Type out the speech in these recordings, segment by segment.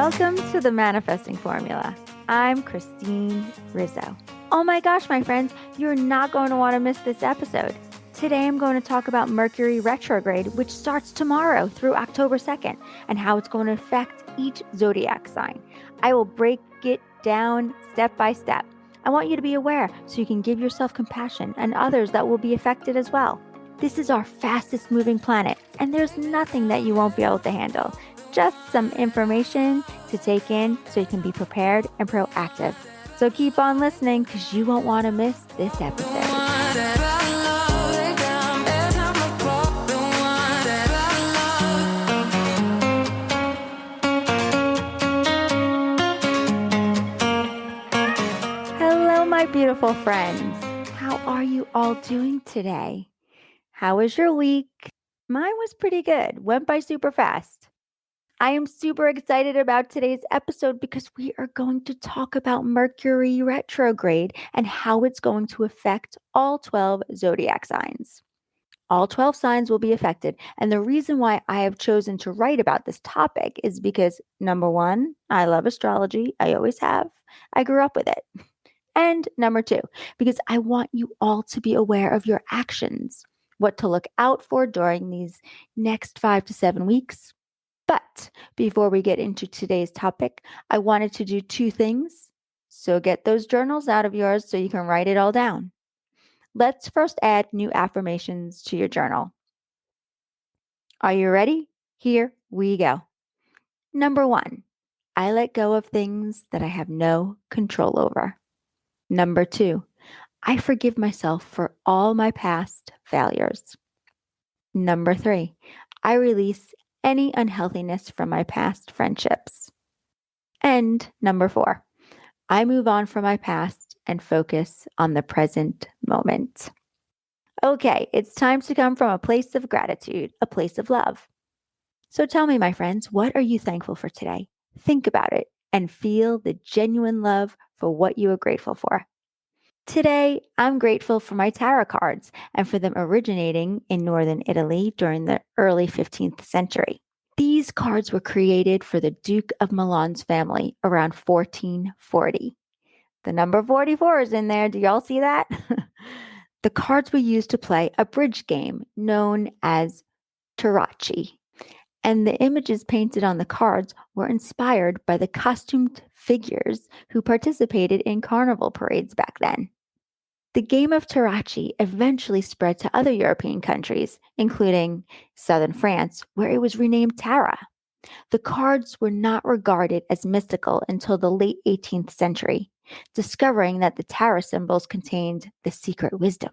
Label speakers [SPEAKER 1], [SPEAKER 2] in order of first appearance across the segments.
[SPEAKER 1] Welcome to the Manifesting Formula. I'm Christine Rizzo. Oh my gosh, my friends, you're not going to want to miss this episode. Today I'm going to talk about Mercury Retrograde, which starts tomorrow through October 2nd, and how it's going to affect each zodiac sign. I will break it down step by step. I want you to be aware so you can give yourself compassion and others that will be affected as well. This is our fastest moving planet, and there's nothing that you won't be able to handle. Just some information to take in so you can be prepared and proactive. So keep on listening because you won't want to miss this episode. Hello, my beautiful friends. How are you all doing today? How was your week? Mine was pretty good. Went by super fast. I am super excited about today's episode because we are going to talk about Mercury retrograde and how it's going to affect all 12 zodiac signs. All 12 signs will be affected. And the reason why I have chosen to write about this topic is because, number one, I love astrology. I always have. I grew up with it. And number two, because I want you all to be aware of your actions, what to look out for during these next 5 to 7 weeks. But before we get into today's topic, I wanted to do two things. So get those journals out of yours so you can write it all down. Let's first add new affirmations to your journal. Are you ready? Here we go. Number one, I let go of things that I have no control over. Number two, I forgive myself for all my past failures. Number three, I release any unhealthiness from my past friendships. And number four, I move on from my past and focus on the present moment. Okay, it's time to come from a place of gratitude, a place of love. So tell me, my friends, what are you thankful for today? Think about it and feel the genuine love for what you are grateful for. Today, I'm grateful for my tarot cards and for them originating in northern Italy during the early 15th century. These cards were created for the Duke of Milan's family around 1440. The number 44 is in there. Do y'all see that? The cards were used to play a bridge game known as Tarocchi, and the images painted on the cards were inspired by the costumed figures who participated in carnival parades back then. The game of Tarocchi eventually spread to other European countries, including southern France, where it was renamed Tarot. The cards were not regarded as mystical until the late 18th century, discovering that the tarot symbols contained the secret wisdom.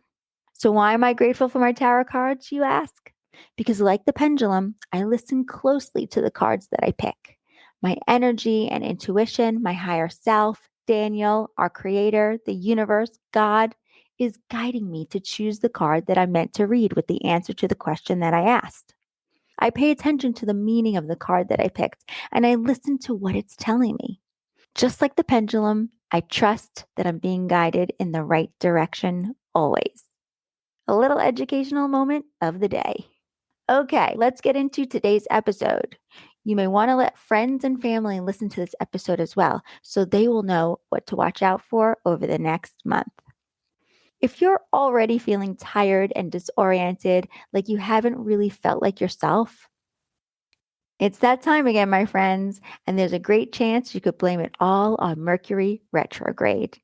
[SPEAKER 1] So why am I grateful for my tarot cards, you ask? Because like the pendulum, I listen closely to the cards that I pick. My energy and intuition, my higher self, Daniel, our creator, the universe, God, is guiding me to choose the card that I'm meant to read with the answer to the question that I asked. I pay attention to the meaning of the card that I picked, and I listen to what it's telling me. Just like the pendulum, I trust that I'm being guided in the right direction always. A little educational moment of the day. Okay, let's get into today's episode. You may want to let friends and family listen to this episode as well, so they will know what to watch out for over the next month. If you're already feeling tired and disoriented, like you haven't really felt like yourself, it's that time again, my friends, and there's a great chance you could blame it all on Mercury retrograde.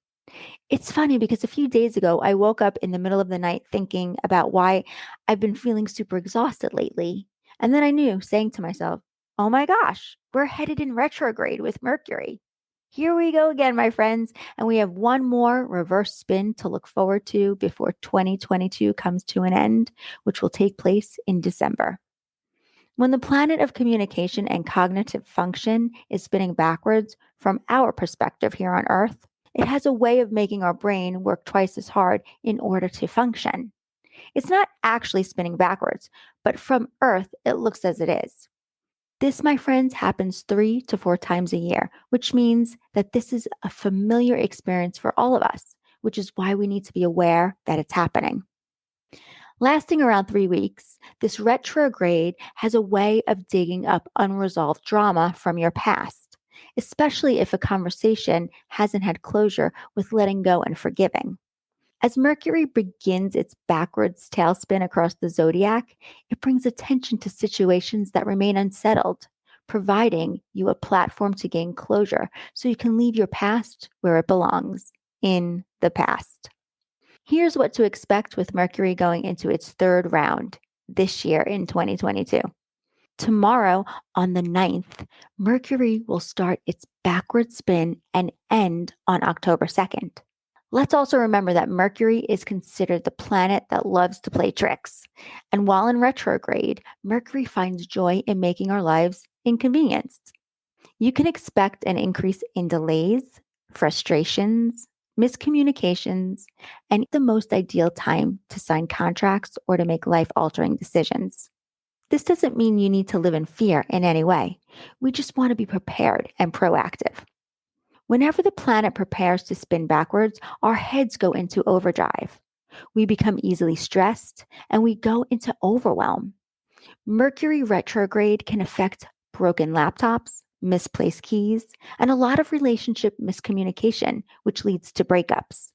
[SPEAKER 1] It's funny because a few days ago, I woke up in the middle of the night thinking about why I've been feeling super exhausted lately. And then I knew, saying to myself, oh my gosh, we're headed in retrograde with Mercury. Here we go again, my friends, and we have one more reverse spin to look forward to before 2022 comes to an end, which will take place in December. When the planet of communication and cognitive function is spinning backwards from our perspective here on Earth, it has a way of making our brain work twice as hard in order to function. It's not actually spinning backwards, but from Earth, it looks as it is. This, my friends, happens 3 to 4 times a year, which means that this is a familiar experience for all of us, which is why we need to be aware that it's happening. Lasting around 3 weeks, this retrograde has a way of digging up unresolved drama from your past. especially if a conversation hasn't had closure with letting go and forgiving. As Mercury begins its backwards tailspin across the zodiac, it brings attention to situations that remain unsettled, providing you a platform to gain closure so you can leave your past where it belongs, in the past. Here's what to expect with Mercury going into its third round this year in 2022. Tomorrow, on the 9th, Mercury will start its backward spin and end on October 2nd. Let's also remember that Mercury is considered the planet that loves to play tricks. And while in retrograde, Mercury finds joy in making our lives inconvenienced. You can expect an increase in delays, frustrations, miscommunications, and the most ideal time to sign contracts or to make life altering decisions. This doesn't mean you need to live in fear in any way. We just want to be prepared and proactive. Whenever the planet prepares to spin backwards, our heads go into overdrive. We become easily stressed and we go into overwhelm. Mercury retrograde can affect broken laptops, misplaced keys, and a lot of relationship miscommunication, which leads to breakups.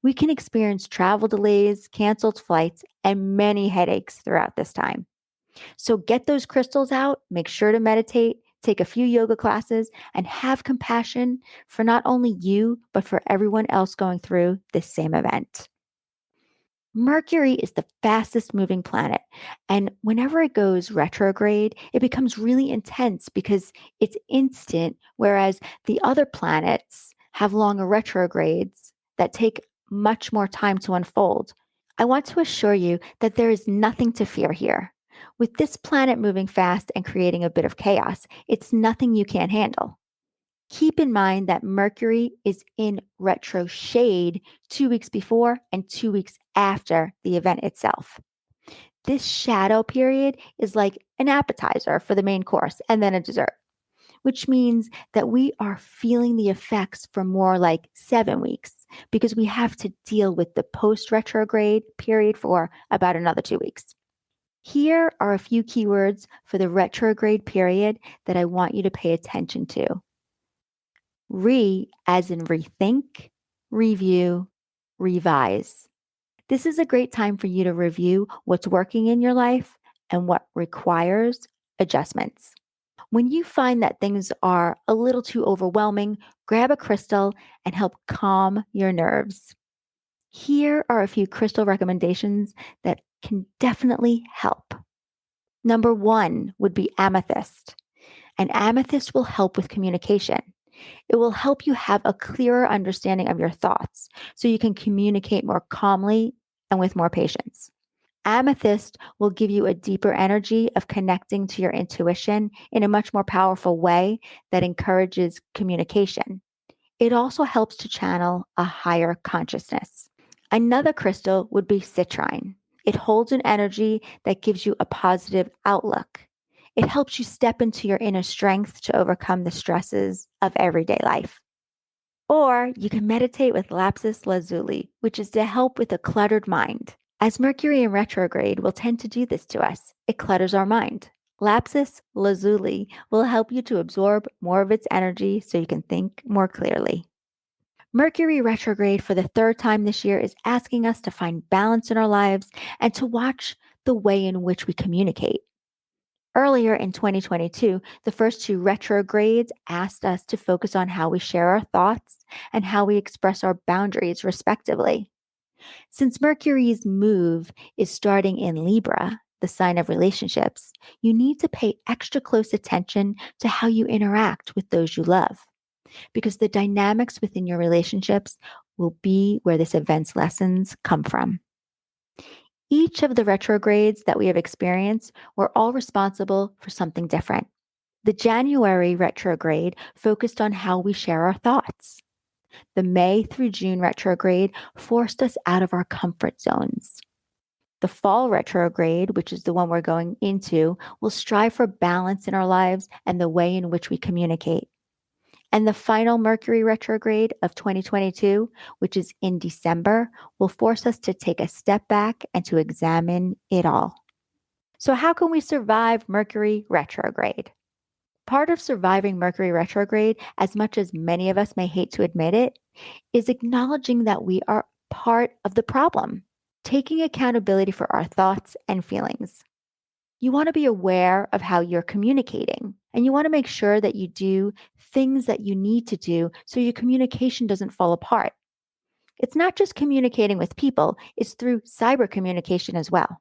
[SPEAKER 1] We can experience travel delays, canceled flights, and many headaches throughout this time. So get those crystals out, make sure to meditate, take a few yoga classes, and have compassion for not only you, but for everyone else going through this same event. Mercury is the fastest moving planet, and whenever it goes retrograde, it becomes really intense because it's instant, whereas the other planets have longer retrogrades that take much more time to unfold. I want to assure you that there is nothing to fear here. With this planet moving fast and creating a bit of chaos, it's nothing you can't handle. Keep in mind that Mercury is in retro shade 2 weeks before and 2 weeks after the event itself. This shadow period is like an appetizer for the main course and then a dessert, which means that we are feeling the effects for more like 7 weeks because we have to deal with the post retrograde period for about another 2 weeks. Here are a few keywords for the retrograde period that I want you to pay attention to. Re, as in rethink, review, revise. This is a great time for you to review what's working in your life and what requires adjustments. When you find that things are a little too overwhelming, grab a crystal and help calm your nerves. Here are a few crystal recommendations that can definitely help. Number 1 would be amethyst. And amethyst will help with communication. It will help you have a clearer understanding of your thoughts so you can communicate more calmly and with more patience. Amethyst will give you a deeper energy of connecting to your intuition in a much more powerful way that encourages communication. It also helps to channel a higher consciousness. Another crystal would be citrine. It holds an energy that gives you a positive outlook. It helps you step into your inner strength to overcome the stresses of everyday life. Or you can meditate with lapis lazuli, which is to help with a cluttered mind. As Mercury in retrograde will tend to do this to us, it clutters our mind. Lapis lazuli will help you to absorb more of its energy so you can think more clearly. Mercury retrograde for the third time this year is asking us to find balance in our lives and to watch the way in which we communicate. Earlier in 2022, the first 2 retrogrades asked us to focus on how we share our thoughts and how we express our boundaries, respectively. Since Mercury's move is starting in Libra, the sign of relationships, you need to pay extra close attention to how you interact with those you love, because the dynamics within your relationships will be where this event's lessons come from. Each of the retrogrades that we have experienced were all responsible for something different. The January retrograde focused on how we share our thoughts. The May through June retrograde forced us out of our comfort zones. The fall retrograde, which is the one we're going into, will strive for balance in our lives and the way in which we communicate. And the final Mercury retrograde of 2022, which is in December, will force us to take a step back and to examine it all. So how can we survive Mercury retrograde? Part of surviving Mercury retrograde, as much as many of us may hate to admit it, is acknowledging that we are part of the problem, taking accountability for our thoughts and feelings. You want to be aware of how you're communicating, and you want to make sure that you do things that you need to do so your communication doesn't fall apart. It's not just communicating with people, it's through cyber communication as well.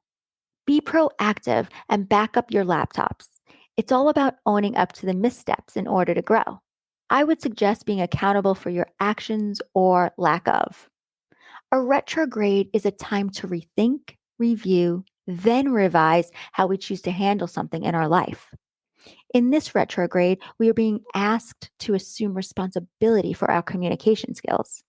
[SPEAKER 1] Be proactive and back up your laptops. It's all about owning up to the missteps in order to grow. I would suggest being accountable for your actions or lack of. A retrograde is a time to rethink, review, then revise how we choose to handle something in our life. In this retrograde, we are being asked to assume responsibility for our communication skills.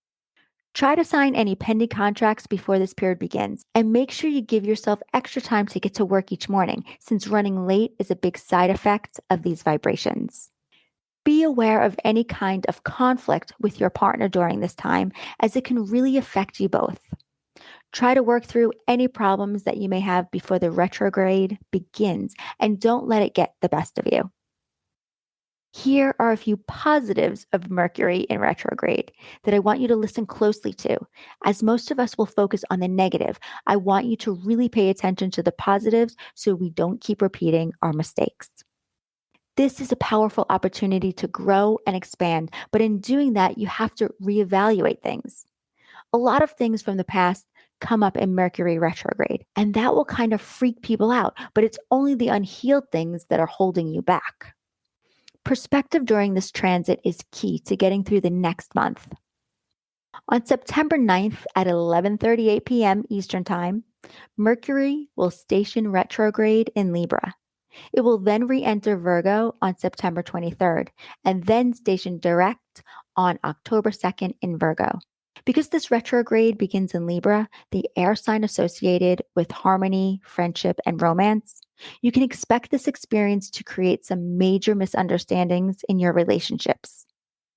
[SPEAKER 1] Try to sign any pending contracts before this period begins, and make sure you give yourself extra time to get to work each morning, since running late is a big side effect of these vibrations. Be aware of any kind of conflict with your partner during this time, as it can really affect you both. Try to work through any problems that you may have before the retrograde begins, and don't let it get the best of you. Here are a few positives of Mercury in retrograde that I want you to listen closely to. As most of us will focus on the negative, I want you to really pay attention to the positives so we don't keep repeating our mistakes. This is a powerful opportunity to grow and expand, but in doing that, you have to reevaluate things. A lot of things from the past come up in Mercury retrograde, and that will kind of freak people out, but it's only the unhealed things that are holding you back. Perspective during this transit is key to getting through the next month. On September 9th at 11:38 p.m. Eastern Time, Mercury will station retrograde in Libra. It will then re-enter Virgo on September 23rd and then station direct on October 2nd in Virgo. Because this retrograde begins in Libra, the air sign associated with harmony, friendship, and romance, you can expect this experience to create some major misunderstandings in your relationships.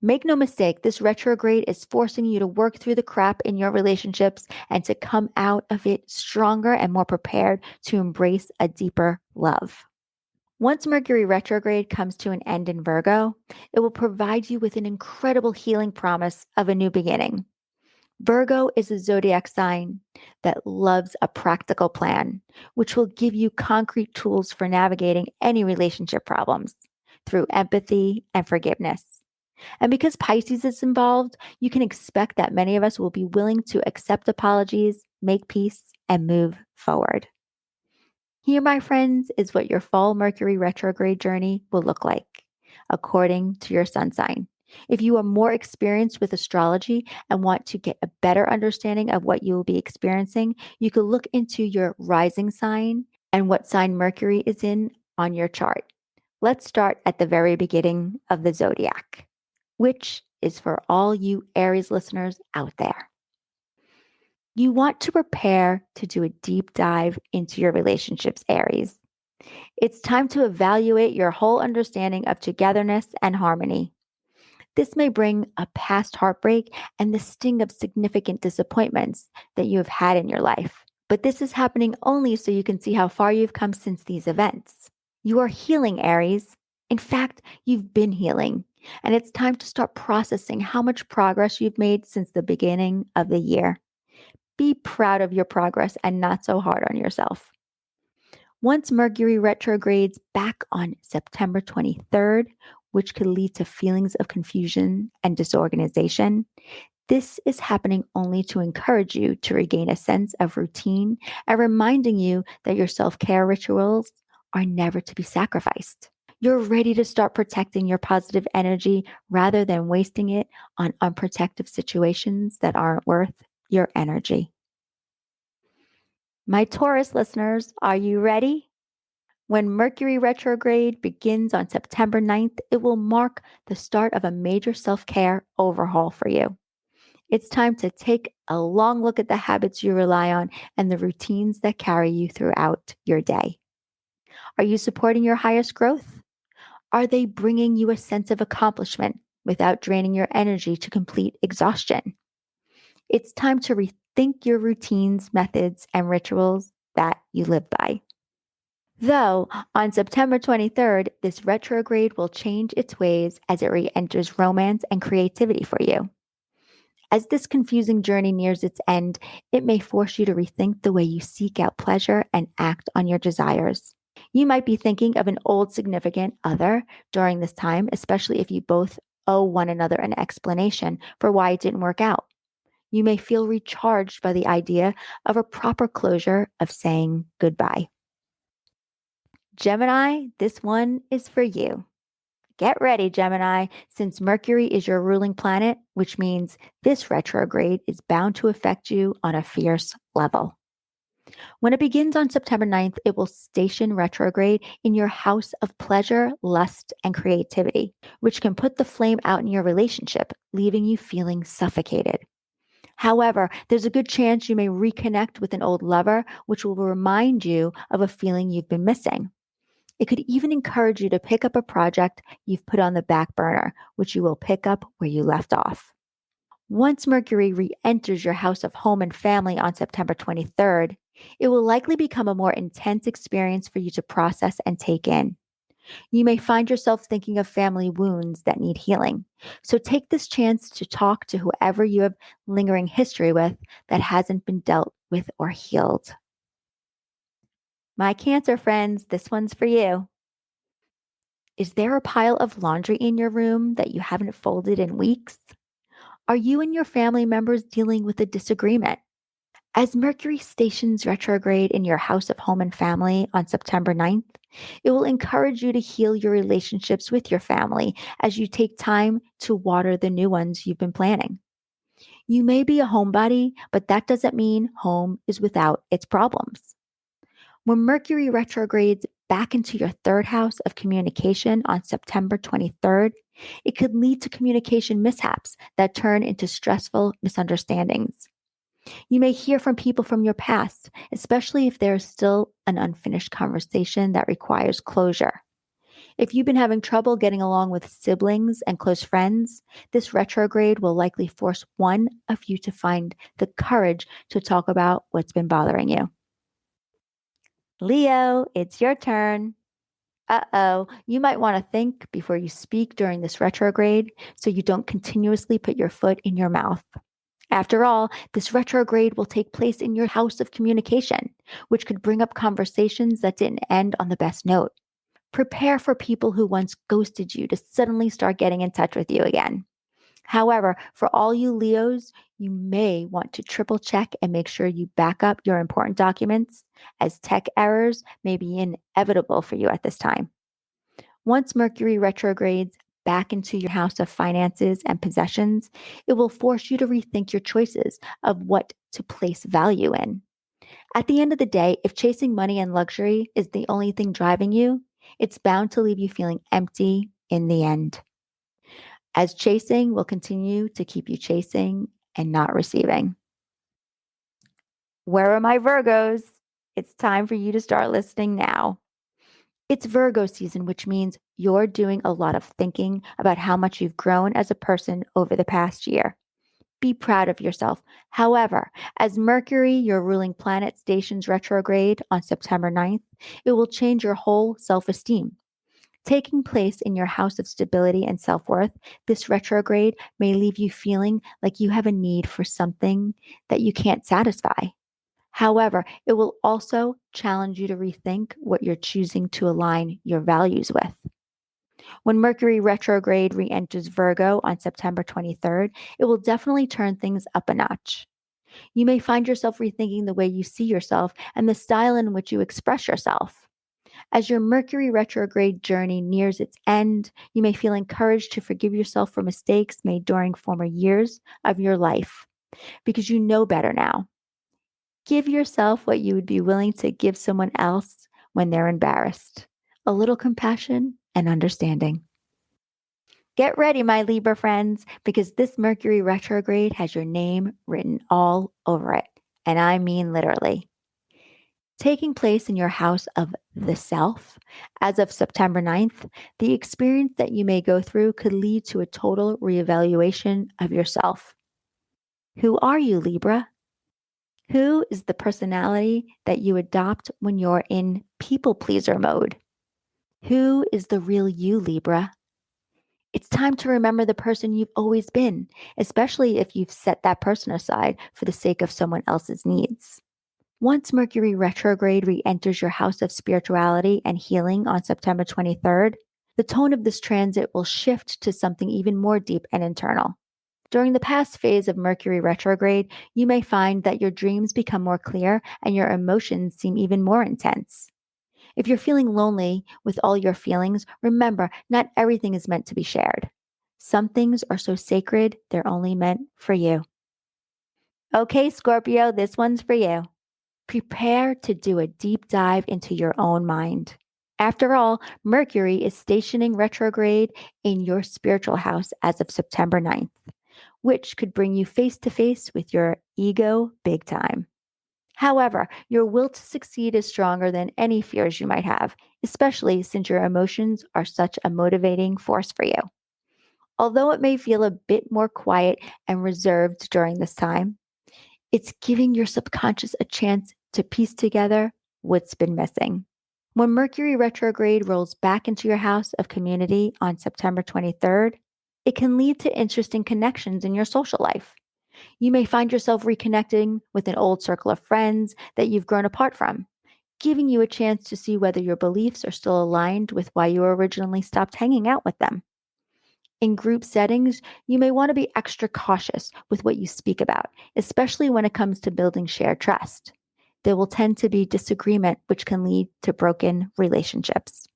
[SPEAKER 1] Make no mistake, this retrograde is forcing you to work through the crap in your relationships and to come out of it stronger and more prepared to embrace a deeper love. Once Mercury retrograde comes to an end in Virgo, it will provide you with an incredible healing promise of a new beginning. Virgo is a zodiac sign that loves a practical plan, which will give you concrete tools for navigating any relationship problems through empathy and forgiveness. And because Pisces is involved, you can expect that many of us will be willing to accept apologies, make peace, and move forward. Here, my friends, is what your fall Mercury retrograde journey will look like, according to your sun sign. If you are more experienced with astrology and want to get a better understanding of what you will be experiencing, you can look into your rising sign and what sign Mercury is in on your chart. Let's start at the very beginning of the zodiac, which is for all you Aries listeners out there. You want to prepare to do a deep dive into your relationships, Aries. It's time to evaluate your whole understanding of togetherness and harmony. This may bring a past heartbreak and the sting of significant disappointments that you have had in your life. But this is happening only so you can see how far you've come since these events. You are healing, Aries. In fact, you've been healing, and it's time to start processing how much progress you've made since the beginning of the year. Be proud of your progress and not so hard on yourself. Once Mercury retrogrades back on September 23rd, which could lead to feelings of confusion and disorganization, this is happening only to encourage you to regain a sense of routine and reminding you that your self-care rituals are never to be sacrificed. You're ready to start protecting your positive energy rather than wasting it on unprotective situations that aren't worth your energy. My Taurus listeners, are you ready? When Mercury retrograde begins on September 9th, it will mark the start of a major self-care overhaul for you. It's time to take a long look at the habits you rely on and the routines that carry you throughout your day. Are you supporting your highest growth? Are they bringing you a sense of accomplishment without draining your energy to complete exhaustion? It's time to rethink your routines, methods, and rituals that you live by. Though on September 23rd, this retrograde will change its ways as it re enters romance and creativity for you. As this confusing journey nears its end, it may force you to rethink the way you seek out pleasure and act on your desires. You might be thinking of an old significant other during this time, especially if you both owe one another an explanation for why it didn't work out. You may feel recharged by the idea of a proper closure of saying goodbye. Gemini, this one is for you. Get ready, Gemini, since Mercury is your ruling planet, which means this retrograde is bound to affect you on a fierce level. When it begins on September 9th, it will station retrograde in your house of pleasure, lust, and creativity, which can put the flame out in your relationship, leaving you feeling suffocated. However, there's a good chance you may reconnect with an old lover, which will remind you of a feeling you've been missing. It could even encourage you to pick up a project you've put on the back burner, which you will pick up where you left off. Once Mercury re enters your house of home and family on September 23rd, it will likely become a more intense experience for you to process and take in. You may find yourself thinking of family wounds that need healing. So take this chance to talk to whoever you have lingering history with that hasn't been dealt with or healed. My Cancer friends, this one's for you. Is there a pile of laundry in your room that you haven't folded in weeks? Are you and your family members dealing with a disagreement? As Mercury stations retrograde in your house of home and family on September 9th, it will encourage you to heal your relationships with your family as you take time to water the new ones you've been planning. You may be a homebody, but that doesn't mean home is without its problems. When Mercury retrogrades back into your third house of communication on September 23rd, it could lead to communication mishaps that turn into stressful misunderstandings. You may hear from people from your past, especially if there is still an unfinished conversation that requires closure. If you've been having trouble getting along with siblings and close friends, this retrograde will likely force one of you to find the courage to talk about what's been bothering you. Leo, it's your turn. You might want to think before you speak during this retrograde so you don't continuously put your foot in your mouth. After all, this retrograde will take place in your house of communication, which could bring up conversations that didn't end on the best note. Prepare for people who once ghosted you to suddenly start getting in touch with you again. However, for all you Leos, you may want to triple check and make sure you back up your important documents, as tech errors may be inevitable for you at this time. Once Mercury retrogrades back into your house of finances and possessions, it will force you to rethink your choices of what to place value in. At the end of the day, if chasing money and luxury is the only thing driving you, it's bound to leave you feeling empty in the end, as chasing will continue to keep you chasing and not receiving. Where are my Virgos? It's time for you to start listening now. It's Virgo season, which means you're doing a lot of thinking about how much you've grown as a person over the past year. Be proud of yourself. However, as Mercury, your ruling planet, stations retrograde on September 9th, it will change your whole self esteem. Taking place in your house of stability and self worth, this retrograde may leave you feeling like you have a need for something that you can't satisfy. However, it will also challenge you to rethink what you're choosing to align your values with. When Mercury retrograde re enters Virgo on September 23rd, it will definitely turn things up a notch. You may find yourself rethinking the way you see yourself and the style in which you express yourself. As your Mercury retrograde journey nears its end, you may feel encouraged to forgive yourself for mistakes made during former years of your life because you know better now. Give yourself what you would be willing to give someone else when they're embarrassed: a little compassion and understanding. Get ready, my Libra friends, because this Mercury retrograde has your name written all over it. And I mean literally. Taking place in your house of the self, as of September 9th, the experience that you may go through could lead to a total reevaluation of yourself. Who are you, Libra? Who is the personality that you adopt when you're in people pleaser mode? Who is the real you, Libra? It's time to remember the person you've always been, especially if you've set that person aside for the sake of someone else's needs. Once Mercury retrograde re enters your house of spirituality and healing on September 23rd, the tone of this transit will shift to something even more deep and internal. During the past phase of Mercury retrograde, you may find that your dreams become more clear and your emotions seem even more intense. If you're feeling lonely with all your feelings, remember not everything is meant to be shared. Some things are so sacred, they're only meant for you. Okay, Scorpio, this one's for you. Prepare to do a deep dive into your own mind. After all, Mercury is stationing retrograde in your spiritual house as of September 9th, which could bring you face to face with your ego big time. However, your will to succeed is stronger than any fears you might have, especially since your emotions are such a motivating force for you. Although it may feel a bit more quiet and reserved during this time, it's giving your subconscious a chance to piece together what's been missing. When Mercury retrograde rolls back into your house of community on September 23rd, it can lead to interesting connections in your social life. You may find yourself reconnecting with an old circle of friends that you've grown apart from, giving you a chance to see whether your beliefs are still aligned with why you originally stopped hanging out with them. In group settings, you may want to be extra cautious with what you speak about, especially when it comes to building shared trust. There will tend to be disagreement, which can lead to broken relationships.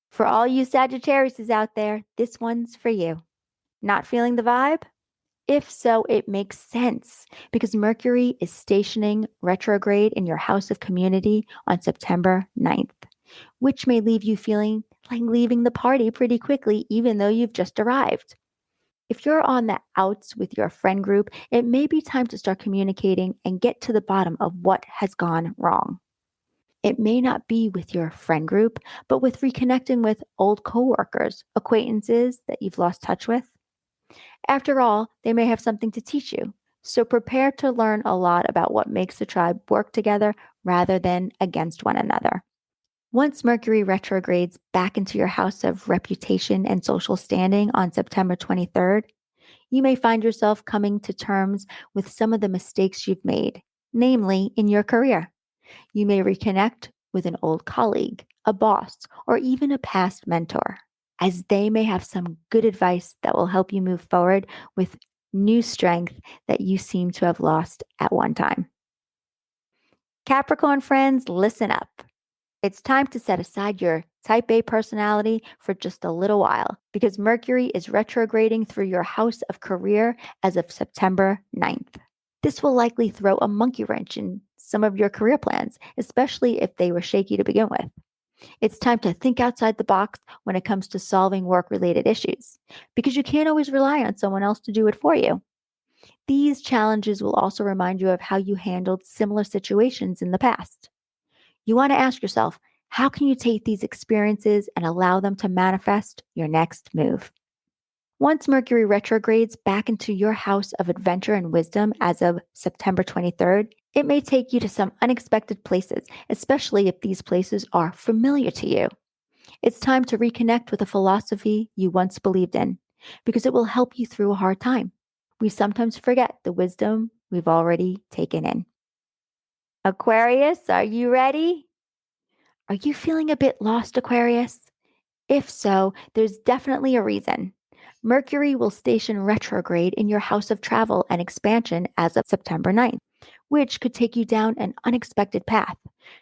[SPEAKER 1] For all you Sagittariuses out there, this one's for you. Not feeling the vibe? If so, it makes sense because Mercury is stationing retrograde in your house of community on September 9th, which may leave you feeling like leaving the party pretty quickly, even though you've just arrived. If you're on the outs with your friend group, it may be time to start communicating and get to the bottom of what has gone wrong. It may not be with your friend group, but with reconnecting with old coworkers, acquaintances that you've lost touch with. After all, they may have something to teach you. So prepare to learn a lot about what makes the tribe work together rather than against one another. Once Mercury retrogrades back into your house of reputation and social standing on September 23rd, you may find yourself coming to terms with some of the mistakes you've made, namely in your career. You may reconnect with an old colleague, a boss, or even a past mentor, as they may have some good advice that will help you move forward with new strength that you seem to have lost at one time. Capricorn friends, listen up. It's time to set aside your type A personality for just a little while because Mercury is retrograding through your house of career as of September 9th. This will likely throw a monkey wrench in some of your career plans, especially if they were shaky to begin with. It's time to think outside the box when it comes to solving work related issues because you can't always rely on someone else to do it for you. These challenges will also remind you of how you handled similar situations in the past. You want to ask yourself, how can you take these experiences and allow them to manifest your next move? Once Mercury retrogrades back into your house of adventure and wisdom as of September 23rd, it may take you to some unexpected places, especially if these places are familiar to you. It's time to reconnect with a philosophy you once believed in because it will help you through a hard time. We sometimes forget the wisdom we've already taken in. Aquarius, are you ready? Are you feeling a bit lost, Aquarius? If so, there's definitely a reason. Mercury will station retrograde in your house of travel and expansion as of September 9th, which could take you down an unexpected path.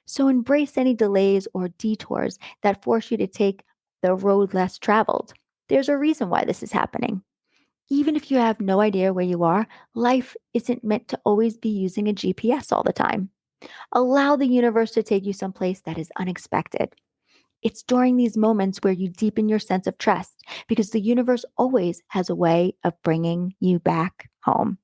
[SPEAKER 1] So embrace any delays or detours that force you to take the road less traveled. There's a reason why this is happening. Even if you have no idea where you are, life isn't meant to always be using a GPS all the time. Allow the universe to take you someplace that is unexpected. It's during these moments where you deepen your sense of trust because the universe always has a way of bringing you back home.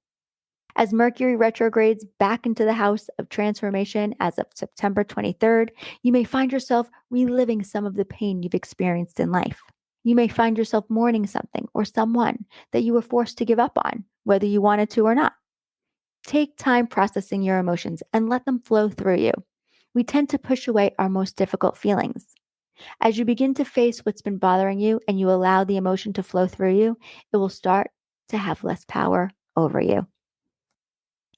[SPEAKER 1] As Mercury retrogrades back into the house of transformation as of September 23rd, you may find yourself reliving some of the pain you've experienced in life. You may find yourself mourning something or someone that you were forced to give up on, whether you wanted to or not. Take time processing your emotions and let them flow through you. We tend to push away our most difficult feelings. As you begin to face what's been bothering you and you allow the emotion to flow through you, it will start to have less power over you.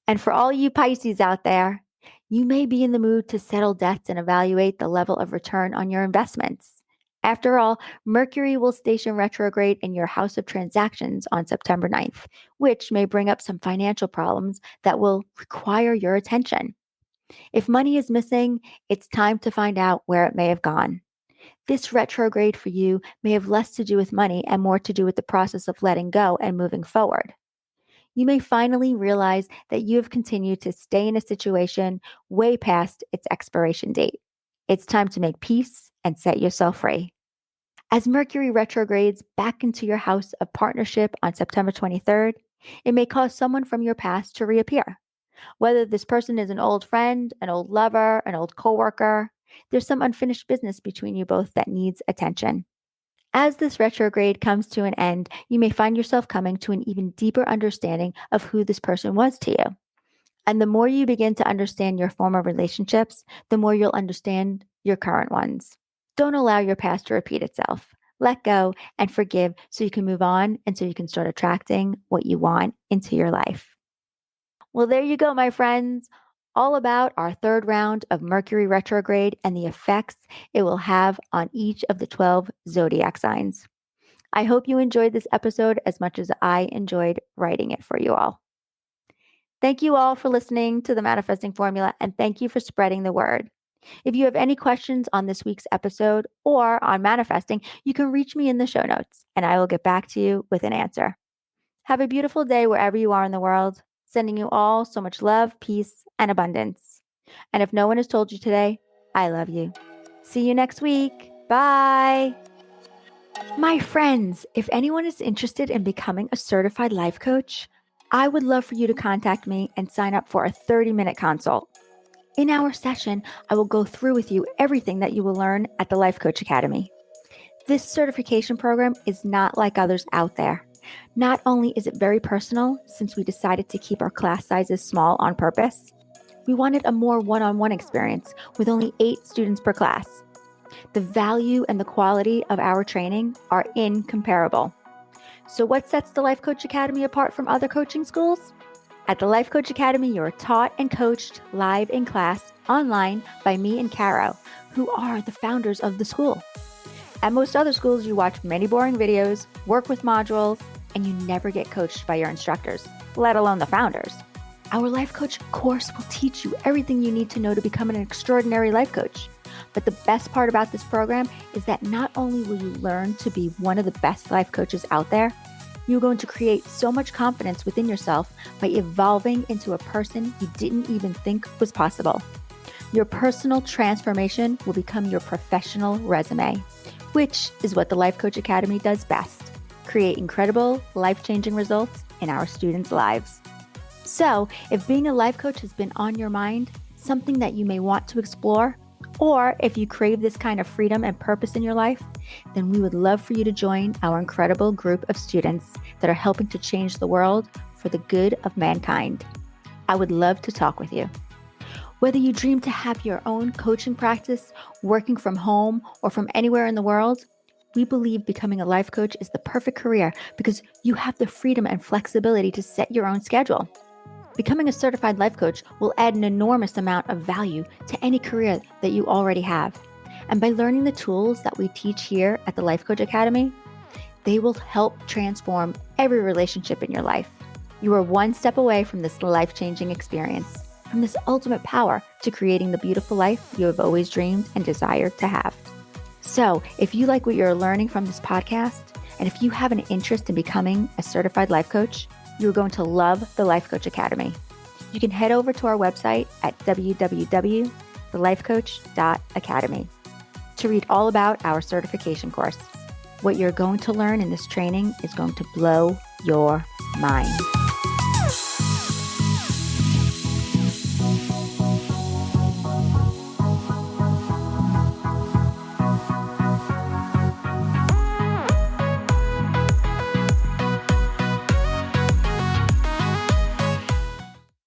[SPEAKER 1] And for all you Pisces out there, you may be in the mood to settle debts and evaluate the level of return on your investments. After all, Mercury will station retrograde in your house of transactions on September 9th, which may bring up some financial problems that will require your attention. If money is missing, it's time to find out where it may have gone. This retrograde for you may have less to do with money and more to do with the process of letting go and moving forward. You may finally realize that you have continued to stay in a situation way past its expiration date. It's time to make peace and set yourself free. As Mercury retrogrades back into your house of partnership on September 23rd, it may cause someone from your past to reappear. Whether this person is an old friend, an old lover, an old coworker, there's some unfinished business between you both that needs attention. As this retrograde comes to an end, you may find yourself coming to an even deeper understanding of who this person was to you. And the more you begin to understand your former relationships, the more you'll understand your current ones. Don't allow your past to repeat itself. Let go and forgive so you can move on and so you can start attracting what you want into your life. Well, there you go, my friends. All about our third round of Mercury retrograde and the effects it will have on each of the 12 zodiac signs. I hope you enjoyed this episode as much as I enjoyed writing it for you all. Thank you all for listening to the Manifesting Formula, and thank you for spreading the word. If you have any questions on this week's episode or on manifesting, you can reach me in the show notes, and I will get back to you with an answer. Have a beautiful day wherever you are in the world. Sending you all so much love, peace, and abundance. And if no one has told you today, I love you. See you next week. Bye. My friends, if anyone is interested in becoming a certified life coach, I would love for you to contact me and sign up for a 30-minute consult. In our session, I will go through with you everything that you will learn at the Life Coach Academy. This certification program is not like others out there. Not only is it very personal, since we decided to keep our class sizes small on purpose, we wanted a more one-on-one experience with only 8 students per class. The value and the quality of our training are incomparable. So what sets the Life Coach Academy apart from other coaching schools? At the Life Coach Academy, you are taught and coached live in class, online, by me and Caro, who are the founders of the school. At most other schools, you watch many boring videos, work with modules, and you never get coached by your instructors, let alone the founders. Our Life Coach course will teach you everything you need to know to become an extraordinary life coach. But the best part about this program is that not only will you learn to be one of the best life coaches out there, you're going to create so much confidence within yourself by evolving into a person you didn't even think was possible. Your personal transformation will become your professional resume, which is what the Life Coach Academy does best: create incredible, life-changing results in our students' lives. So, if being a life coach has been on your mind, something that you may want to explore, or if you crave this kind of freedom and purpose in your life, then we would love for you to join our incredible group of students that are helping to change the world for the good of mankind. I would love to talk with you. Whether you dream to have your own coaching practice, working from home, or from anywhere in the world, we believe becoming a life coach is the perfect career because you have the freedom and flexibility to set your own schedule. Becoming a certified life coach will add an enormous amount of value to any career that you already have. And by learning the tools that we teach here at the Life Coach Academy, they will help transform every relationship in your life. You are one step away from this life-changing experience, from this ultimate power to creating the beautiful life you have always dreamed and desired to have. So, if you like what you're learning from this podcast, and if you have an interest in becoming a certified life coach, you're going to love the Life Coach Academy. You can head over to our website at www.thelifecoach.academy to read all about our certification course. What you're going to learn in this training is going to blow your mind.